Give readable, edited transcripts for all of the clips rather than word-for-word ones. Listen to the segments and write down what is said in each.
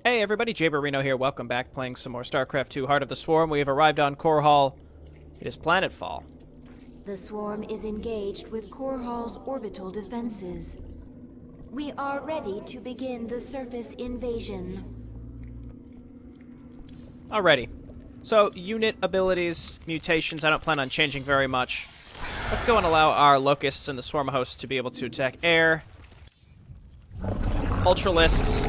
Hey everybody, Jayborino here. Welcome back, playing some more StarCraft 2 Heart of the Swarm. We have arrived on Core Hall. It is Planetfall. The swarm is engaged with Core Hall's orbital defenses. We are ready to begin the surface invasion. Alrighty. So, unit abilities, mutations, I don't plan on changing very much. Let's go and allow our Locusts and the Swarm hosts to be able to attack air. Ultralisks.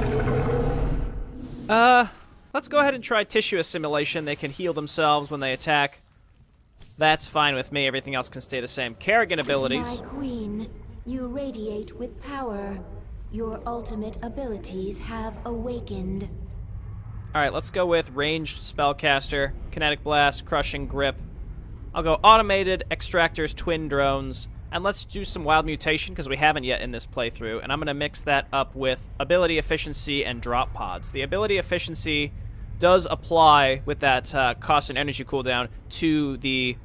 Let's go ahead and try tissue assimilation. They can heal themselves when they attack. That's fine with me. Everything else can stay the same. Kerrigan abilities. My queen, you radiate with power. Your ultimate abilities have awakened. Alright, let's go with ranged spellcaster, kinetic blast, crushing grip. I'll go automated, extractors, twin drones, and let's do some wild mutation because we haven't yet in this playthrough, and I'm going to mix that up with ability efficiency and drop pods. The ability efficiency does apply with that cost and energy cooldown to the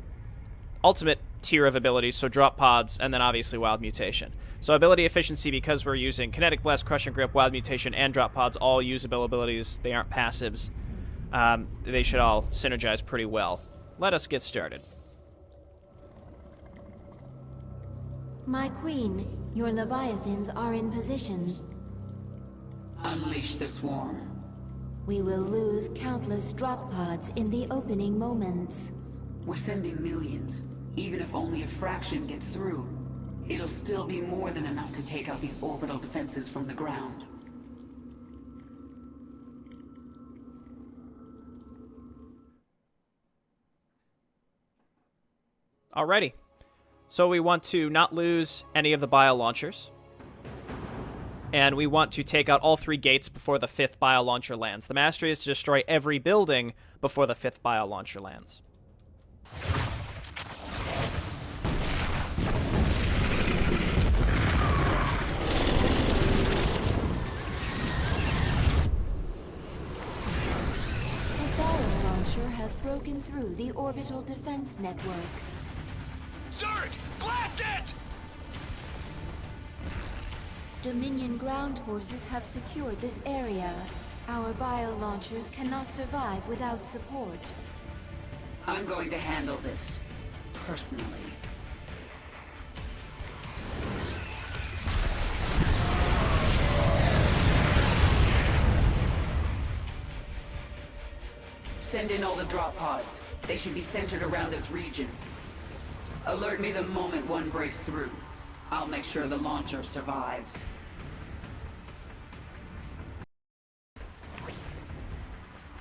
ultimate tier of abilities, so drop pods, and then obviously wild mutation. So ability efficiency, because we're using kinetic blast, crushing grip, wild mutation, and drop pods, all usable abilities. They aren't passives. They should all synergize pretty well. Let us get started. My queen, your Leviathans are in position. Unleash the swarm. We will lose countless drop pods in the opening moments. We're sending millions. Even if only a fraction gets through, it'll still be more than enough to take out these orbital defenses from the ground. Alrighty. So we want to not lose any of the Bile Launchers. And we want to take out all 3 gates before the 5th Bile Launcher lands. The mastery is to destroy every building before the 5th Bile Launcher lands. The Bile Launcher has broken through the orbital defense network. Zerg! Blast it! Dominion ground forces have secured this area. Our Bile Launchers cannot survive without support. I'm going to handle this personally. Send in all the drop pods. They should be centered around this region. Alert me the moment one breaks through. I'll make sure the launcher survives.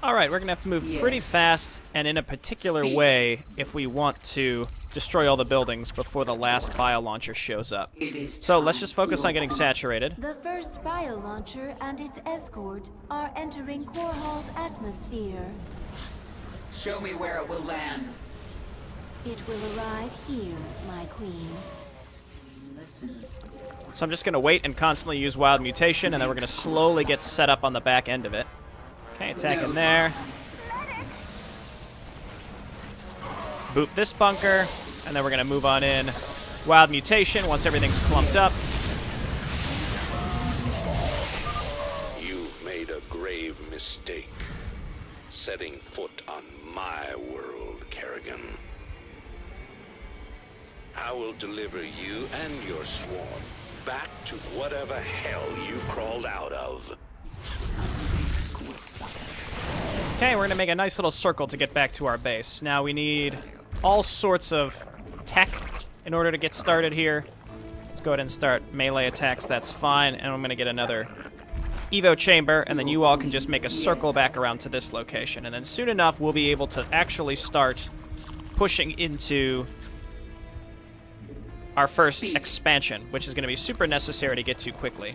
Alright, we're going to have to move pretty fast and in a particular way if we want to destroy all the buildings before the last Bile Launcher shows up. So let's just focus on getting saturated. The first Bile Launcher and its escort are entering Core Hall's atmosphere. Show me where it will land. It will arrive here, my queen. Listen. So I'm just going to wait and constantly use wild mutation, and then we're going to slowly get set up on the back end of it. Okay, attack in there. Boop this bunker, and then we're going to move on in. Wild mutation once everything's clumped up. You've made a grave mistake. Setting foot on my world, Kerrigan. I will deliver you and your swarm back to whatever hell you crawled out of. Okay, we're going to make a nice little circle to get back to our base. Now we need all sorts of tech in order to get started here. Let's go ahead and start melee attacks, that's fine. And I'm going to get another Evo chamber, and then you all can just make a circle back around to this location. And then soon enough, we'll be able to actually start pushing into our first expansion, which is going to be super necessary to get to quickly.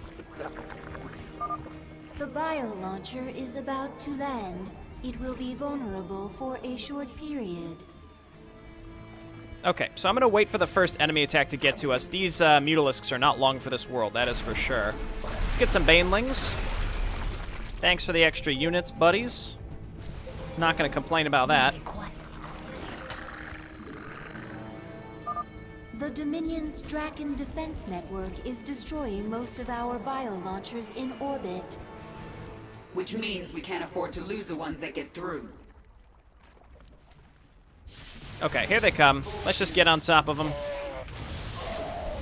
The Bile Launcher is about to land. It will be vulnerable for a short period. Okay, so I'm going to wait for the first enemy attack to get to us. These Mutalisks are not long for this world, that is for sure. Let's get some Banelings. Thanks for the extra units, buddies. Not going to complain about that. The Dominion's Draken defense network is destroying most of our Bile Launchers in orbit. which means we can't afford to lose the ones that get through. Okay, here they come. Let's just get on top of them.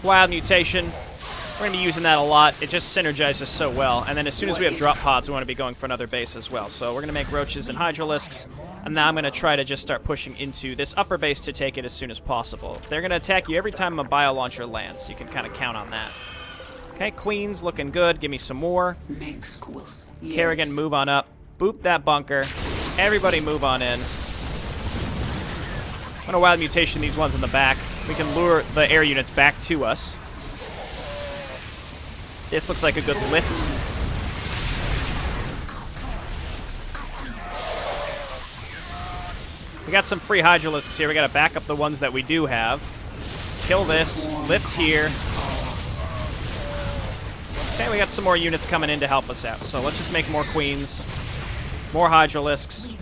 Wild mutation. We're going to be using that a lot. It just synergizes so well. And then as soon as we have drop pods, we want to be going for another base as well. So we're going to make roaches and hydralisks. And now I'm going to try to just start pushing into this upper base to take it as soon as possible. They're going to attack you every time a Bile Launcher lands, so you can kind of count on that. Okay, Queen's looking good. Give me some more. Kerrigan, move on up. Boop that bunker. Everybody move on in. I'm going to wild mutation these ones in the back. We can lure the air units back to us. This looks like a good lift. We got some free hydralisks here. We got to back up the ones that we do have. Kill this. Lift here. Okay, we got some more units coming in to help us out. So let's just make more queens. More hydralisks.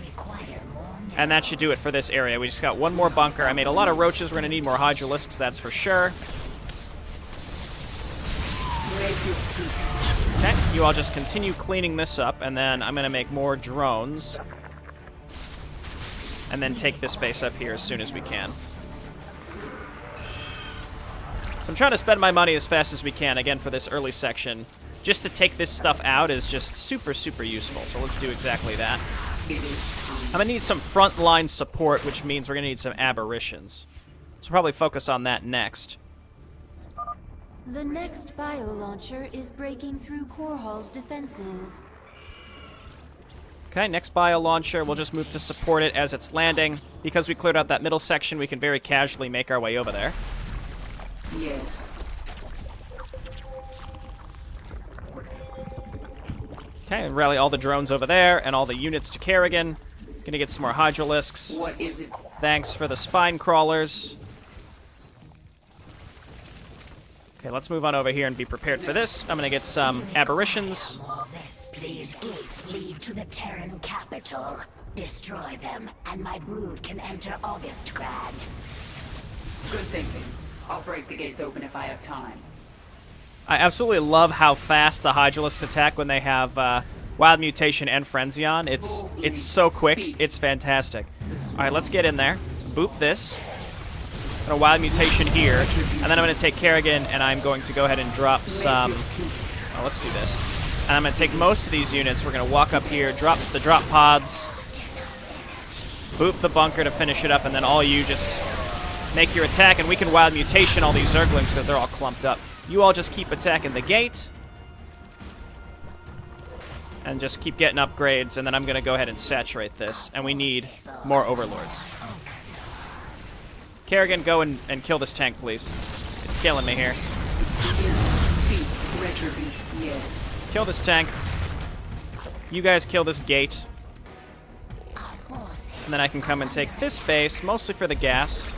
And that should do it for this area. We just got one more bunker. I made a lot of roaches. We're going to need more hydralisks, that's for sure. Okay, you all just continue cleaning this up, and then I'm going to make more drones. And then take this base up here as soon as we can. So I'm trying to spend my money as fast as we can, again, for this early section. Just to take this stuff out is just super, super useful. So let's do exactly that. I'm going to need some frontline support, which means we're going to need some aberrations. So probably focus on that next. The next Bile Launcher is breaking through Core Hall's defenses. Okay, next Bile Launcher, we'll just move to support it as it's landing. Because we cleared out that middle section, we can very casually make our way over there. Yes. Okay, and rally all the drones over there, and all the units to Kerrigan. Gonna get some more hydralisks. What is it? Thanks for the spine crawlers. Okay, let's move on over here and be prepared for this. I'm gonna get some aberrations. These gates lead to the Terran capital. Destroy them, and my brood can enter Augustgrad. Good thinking. I'll break the gates open if I have time. I absolutely love how fast the hydralisks attack when they have Wild Mutation and Frenzy on. It's so quick. It's fantastic. All right, let's get in there. Boop this. A Wild Mutation here, and then I'm going to take Kerrigan, and I'm going to go ahead and drop some... Oh, let's do this. And I'm going to take most of these units. We're going to walk up here, drop the drop pods, boop the bunker to finish it up, and then all you just make your attack, and we can Wild Mutation all these Zerglings because they're all clumped up. You all just keep attacking the gate, and just keep getting upgrades, and then I'm going to go ahead and saturate this, and we need more Overlords. Kerrigan, go and kill this tank, please. It's killing me here. Kill this tank. You guys kill this gate. And then I can come and take this base, mostly for the gas.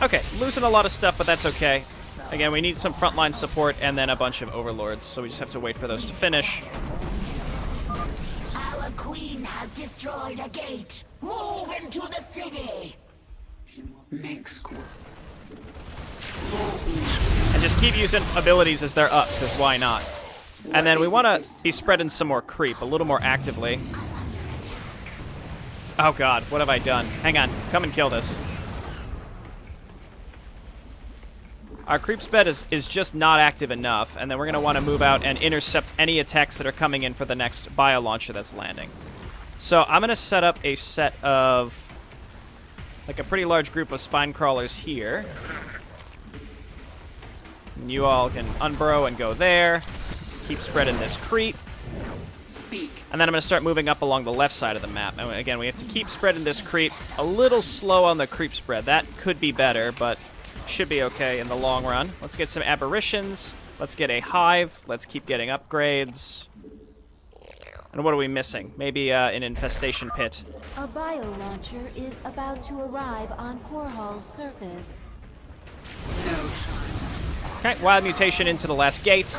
Okay, losing a lot of stuff, but that's okay. Again, we need some frontline support and then a bunch of Overlords, so we just have to wait for those to finish. Our queen has destroyed a gate. Move into the city. And just keep using abilities as they're up, because why not? And then we want to be spreading some more creep, a little more actively. Oh god, what have I done? Hang on, come and kill this. Our creep spread is just not active enough, and then we're going to want to move out and intercept any attacks that are coming in for the next Bile Launcher that's landing. So I'm going to set up a set of, like a pretty large group of spine crawlers here. And you all can unburrow and go there. Keep spreading this creep. And then I'm going to start moving up along the left side of the map. And again, we have to keep spreading this creep. A little slow on the creep spread. That could be better, but should be okay in the long run. Let's get some aberrations. Let's get a hive. Let's keep getting upgrades. And what are we missing? Maybe an infestation pit. A Bile Launcher is about to arrive on Core Hall's surface. Okay, Wild Mutation into the last gate.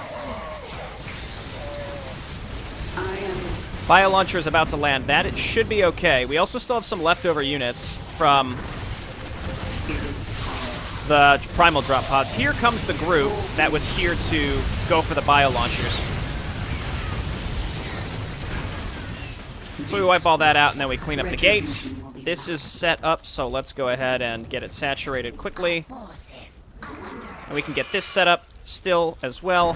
Bile Launcher is about to land. That it should be okay. We also still have some leftover units from the Primal Drop Pods. Here comes the group that was here to go for the Bile Launchers. So we wipe all that out, and then we clean up the gate. This is set up, so let's go ahead and get it saturated quickly. And we can get this set up still as well.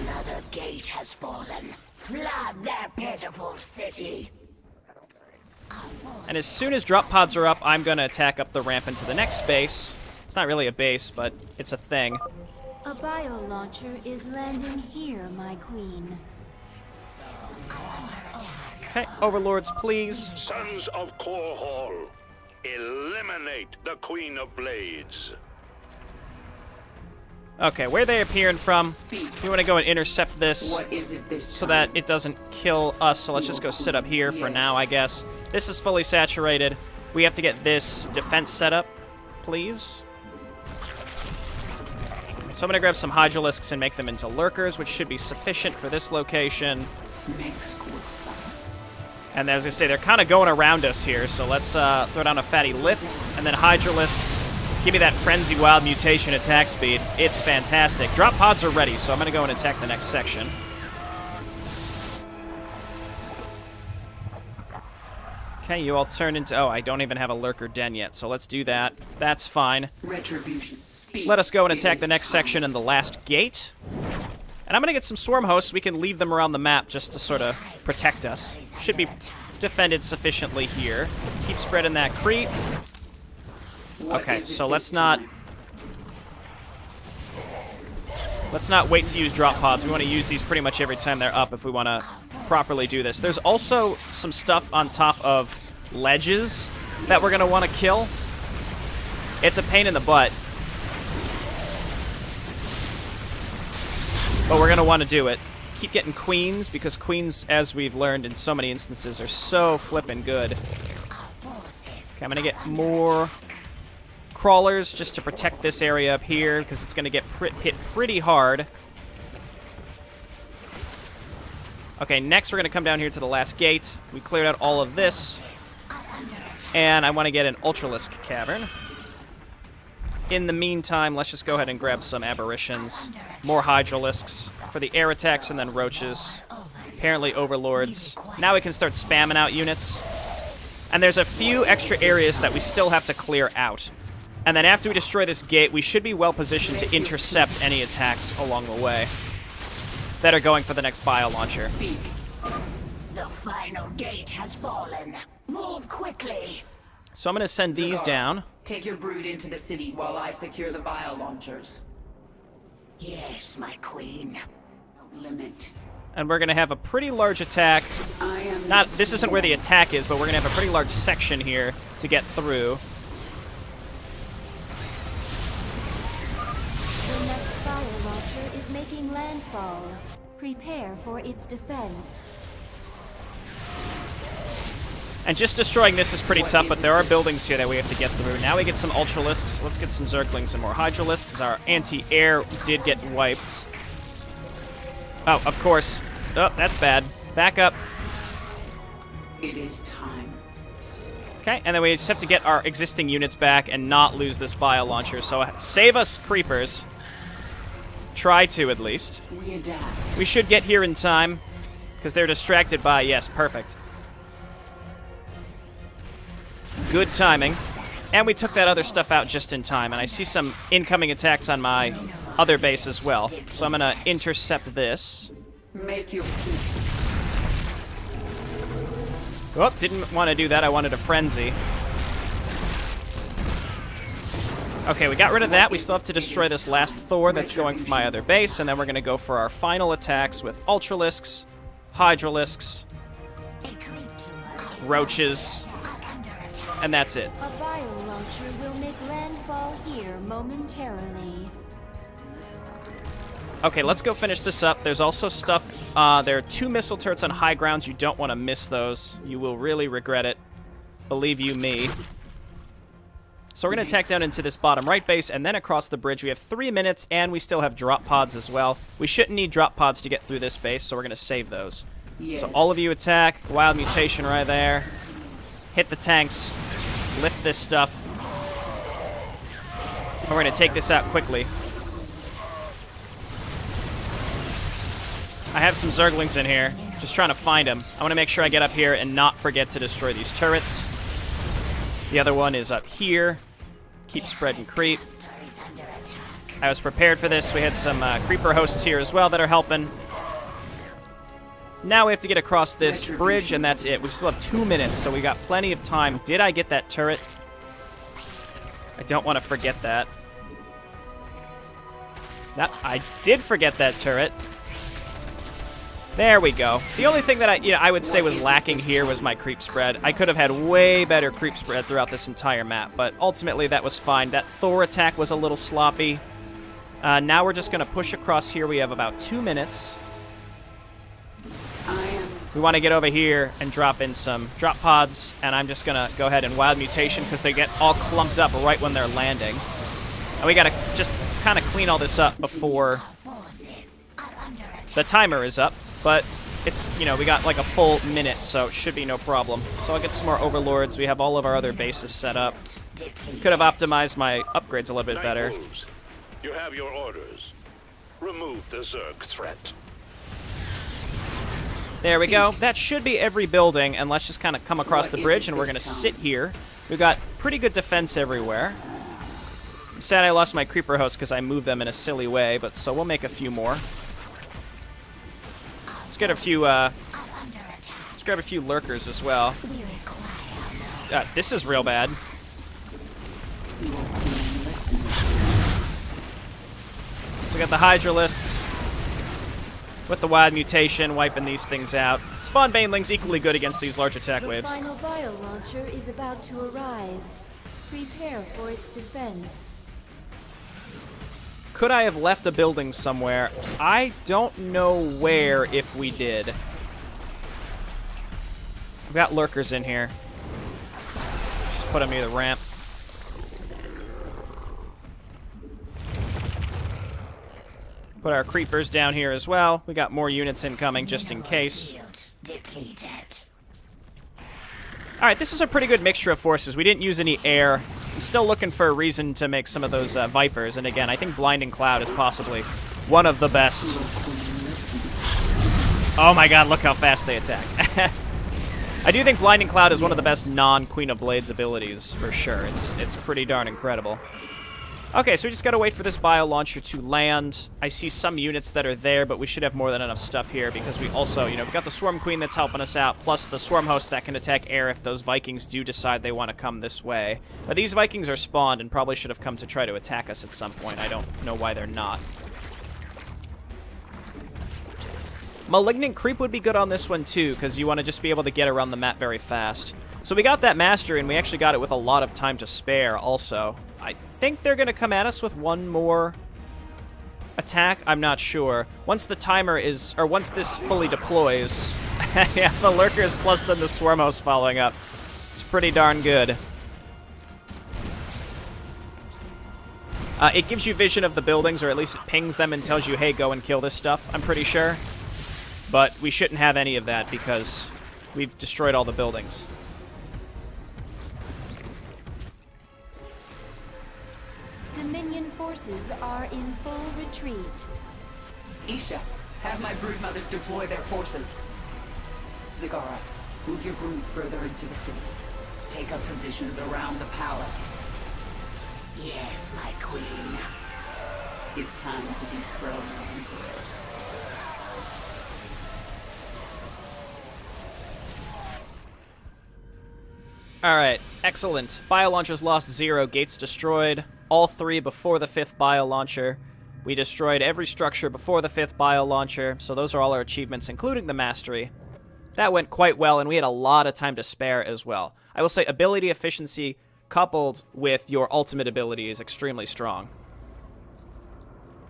Another gate has fallen. Flood their pitiful city. And as soon as drop pods are up, I'm going to attack up the ramp into the next base. It's not really a base, but it's a thing. A Bile Launcher is landing here, my queen. Okay, overlords, please. Sons of Korhal, eliminate the Queen of Blades. Okay, where are they appearing from? We want to go and intercept this What is it this so time? that it doesn't kill us. So let's just go sit up here for now, I guess. This is fully saturated. We have to get this defense set up, please. So I'm going to grab some Hydralisks and make them into lurkers, which should be sufficient for this location. And as I say, they're kind of going around us here, so let's throw down a fatty lift. And then Hydralisks, give me that Frenzy Wild Mutation attack speed. It's fantastic. Drop pods are ready, so I'm going to go and attack the next section. Okay, you all turn into... Oh, I don't even have a lurker den yet, so let's do that. That's fine. Retribution. Speak. Let us go and It attack is the next time. section and the last gate. And I'm going to get some swarm hosts. We can leave them around the map just to sort of protect us. Should be defended sufficiently here. Keep spreading that creep. What Okay, is it so this let's not wait to use drop pods. We want to use these pretty much every time they're up if we want to properly do this. There's also some stuff on top of ledges that we're going to want to kill. It's a pain in the butt, but we're going to want to do it. Keep getting queens, because queens, as we've learned in so many instances, are so flippin' good. Okay, I'm going to get more crawlers just to protect this area up here, because it's going to get hit pretty hard. Okay, next we're going to come down here to the last gate. We cleared out all of this. And I want to get an Ultralisk Cavern. In the meantime, let's just go ahead and grab some Aberrations. More Hydralisks for the air attacks, and then Roaches. Apparently Overlords. Now we can start spamming out units. And there's a few extra areas that we still have to clear out. And then after we destroy this gate, we should be well positioned to intercept any attacks along the way that are going for the next Bile Launcher. Speak. The final gate has fallen. Move quickly. So I'm going to send these down. Take your brood into the city while I secure the Bile Launchers. Yes, my queen. Limit. And we're going to have a pretty large attack. I am Not, this isn't where the attack is, but we're going to have a pretty large section here to get through. The next Bile Launcher is making landfall. Prepare for its defense. And just destroying this is pretty tough, but there are buildings here that we have to get through. Now we get some Ultralisks. Let's get some Zerglings and more Hydralisks, because our anti-air did get wiped. Oh, of course. Oh, that's bad. Back up. It is time. Okay, and then we just have to get our existing units back and not lose this Bile Launcher. So save us, creepers. Try to, at least. We adapt. We should get here in time, because they're distracted by... Yes, perfect. Good timing. And we took that other stuff out just in time, and I see some incoming attacks on my other base as well. So I'm going to intercept this. Make your peace. Oh, didn't want to do that. I wanted a frenzy. Okay, we got rid of that. We still have to destroy this last Thor that's going for my other base, and then we're going to go for our final attacks with Ultralisks, Hydralisks, Roaches, and that's it. A Bile Launcher will make landfall here momentarily. Okay, let's go finish this up. There's also stuff... there are 2 missile turrets on high grounds. You don't want to miss those. You will really regret it. Believe you me. So we're going to attack down into this bottom right base and then across the bridge. We have 3 minutes, and we still have drop pods as well. We shouldn't need drop pods to get through this base, so we're going to save those. Yes. So all of you attack. Wild Mutation right there. Hit the tanks. Lift this stuff. And we're going to take this out quickly. I have some Zerglings in here, Just trying to find him. I want to make sure I get up here and not forget to destroy these turrets. The other one is up here. Keep spreading creep. I was prepared for this. We had some creeper hosts here as well that are helping. Now we have to get across this bridge, and that's it. We still have 2 minutes, so we got plenty of time. Did I get that turret? I don't want to forget that. I did forget that turret. There we go. The only thing that I would say was lacking here was my creep spread. I could have had way better creep spread throughout this entire map, but ultimately that was fine. That Thor attack was a little sloppy. Now we're just going to push across here. We have about 2 minutes. We want to get over here and drop in some drop pods, and I'm just going to go ahead and wild mutation because they get all clumped up right when they're landing. And we got to just kind of clean all this up before the timer is up. But it's, we got like a full minute, so it should be no problem. So I'll get some more overlords. We have all of our other bases set up. Could have optimized my upgrades a little bit better. You have your orders. Remove the Zerg threat. There we go. That should be every building, and let's just kind of come across the bridge, and we're going to sit here. We've got pretty good defense everywhere. I'm sad I lost my creeper host because I moved them in a silly way, but so we'll make a few more. Let's get a few, let's grab a few lurkers as well. This is real bad. So we got the Hydralists with the wild mutation, wiping these things out. Spawn Banelings equally good against these large attack waves. The final Bile Launcher is about to arrive. Prepare for its defense. Could I have left a building somewhere? I don't know where if we did. We've got lurkers in here. Just put them near the ramp. Put our creepers down here as well. We got more units incoming just in case. Alright, this is a pretty good mixture of forces. We didn't use any air. I'm still looking for a reason to make some of those Vipers. And again, I think Blinding Cloud is possibly one of the best. Oh my god, look how fast they attack. I do think Blinding Cloud is one of the best non-Queen of Blades abilities, for sure. It's pretty darn incredible. Okay, so we just gotta wait for this Bile Launcher to land. I see some units that are there, but we should have more than enough stuff here because we also, we've got the Swarm Queen that's helping us out, plus the Swarm Host that can attack air if those Vikings do decide they want to come this way. But these Vikings are spawned and probably should have come to try to attack us at some point. I don't know why they're not. Malignant Creep would be good on this one too, because you want to just be able to get around the map very fast. So we got that Mastery, and we actually got it with a lot of time to spare also. I think they're going to come at us with one more attack. I'm not sure. Once the timer is, or once this fully deploys, yeah, the Lurkers plus then the Swarm Host following up. It's pretty darn good. It gives you vision of the buildings, or at least it pings them and tells you, hey, go and kill this stuff, I'm pretty sure. But we shouldn't have any of that because we've destroyed all the buildings. Dominion forces are in full retreat. Isha, have my broodmothers deploy their forces. Zagara, move your brood further into the city. Take up positions around the palace. Yes, my queen. It's time to dethrone the emperors. Alright, excellent. Bile Launchers lost 0, gates destroyed. All 3 before the 5th Bile Launcher. We destroyed every structure before the 5th Bile Launcher, so those are all our achievements, including the Mastery. That went quite well, and we had a lot of time to spare as well. I will say ability efficiency coupled with your ultimate ability is extremely strong.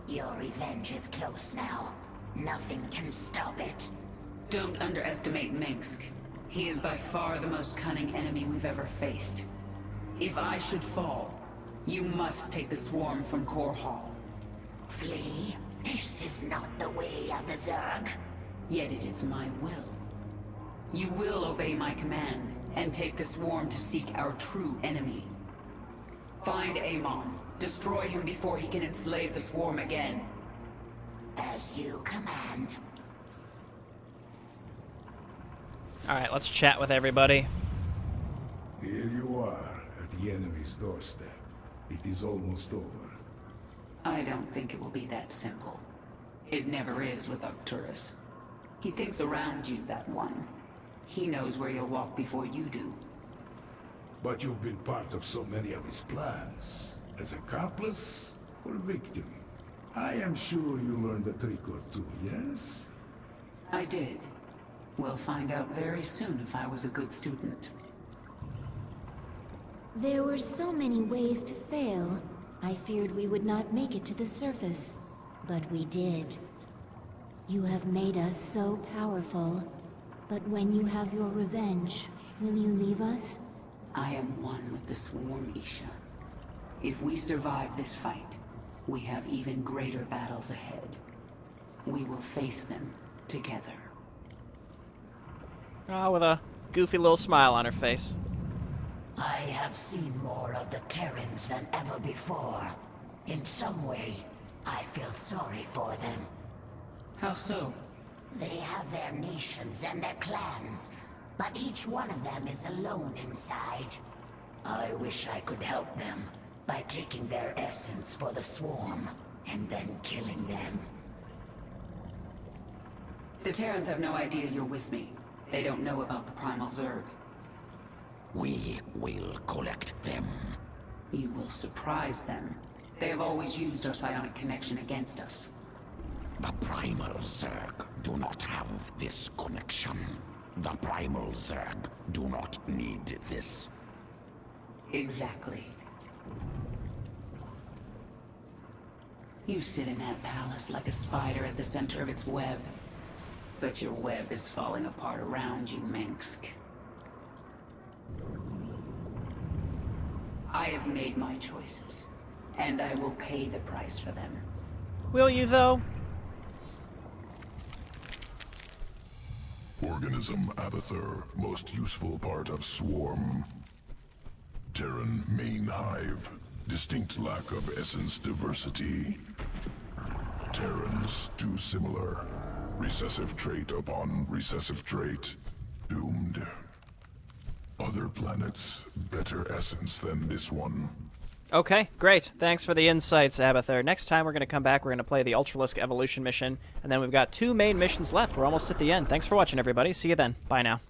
Your revenge is close now. Nothing can stop it. Don't underestimate Minsk. He is by far the most cunning enemy we've ever faced. If I should fall, you must take the swarm from Core Hall. Flee? This is not the way of the Zerg. Yet it is my will. You will obey my command, and take the swarm to seek our true enemy. Find Amon. Destroy him before he can enslave the swarm again. As you command. Alright, let's chat with everybody. Here you are, at the enemy's doorstep. It is almost over. I don't think it will be that simple. It never is with Arcturus. He thinks around you, that one. He knows where you'll walk before you do. But you've been part of so many of his plans. As accomplice or victim? I am sure you learned a trick or two, yes? I did. We'll find out very soon if I was a good student. There were so many ways to fail. I feared we would not make it to the surface, but we did. You have made us so powerful, but when you have your revenge, will you leave us? I am one with the Swarm, Isha. If we survive this fight, we have even greater battles ahead. We will face them together. Oh, with a goofy little smile on her face. I have seen more of the Terrans than ever before. In some way, I feel sorry for them. How so? They have their nations and their clans, but each one of them is alone inside. I wish I could help them by taking their essence for the Swarm and then killing them. The Terrans have no idea you're with me. They don't know about the Primal Zerg. We will collect them. You will surprise them. They have always used our psionic connection against us. The Primal Zerg do not have this connection. The Primal Zerg do not need this. Exactly. You sit in that palace like a spider at the center of its web. But your web is falling apart around you, Minsk. I have made my choices, and I will pay the price for them. Will you, though? Organism Abathur, most useful part of Swarm. Terran main hive, distinct lack of essence diversity. Terrans too similar. Recessive trait upon recessive trait. Doomed. Other planets, better essence than this one. Okay, great. Thanks for the insights, Abathur. Next time we're going to come back, we're going to play the Ultralisk Evolution mission, and then we've got 2 main missions left. We're almost at the end. Thanks for watching, everybody. See you then. Bye now.